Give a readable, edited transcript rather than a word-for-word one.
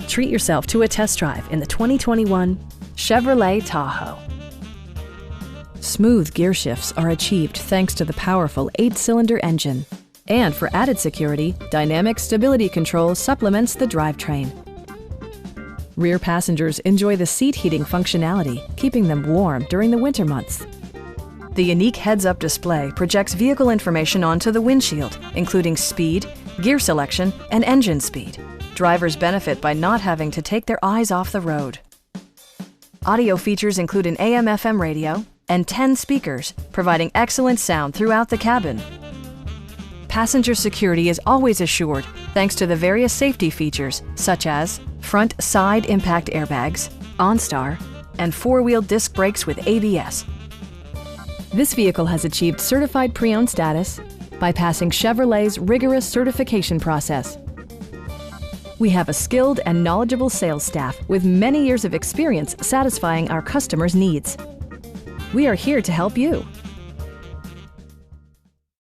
Treat yourself to a test drive in the 2021 Chevrolet Tahoe. Smooth gear shifts are achieved thanks to the powerful 8-cylinder engine. And for added security, dynamic stability control supplements the drivetrain. Rear passengers enjoy the seat heating functionality, keeping them warm during the winter months. The unique heads-up display projects vehicle information onto the windshield, including speed, gear selection, and engine speed. Drivers benefit by not having to take their eyes off the road. Audio features include an AM/FM radio and 10 speakers, providing excellent sound throughout the cabin. Passenger security is always assured thanks to the various safety features such as front side impact airbags, OnStar, and 4-wheel disc brakes with ABS. This vehicle has achieved certified pre-owned status by passing Chevrolet's rigorous certification process. We have a skilled and knowledgeable sales staff with many years of experience satisfying our customers' needs. We are here to help you.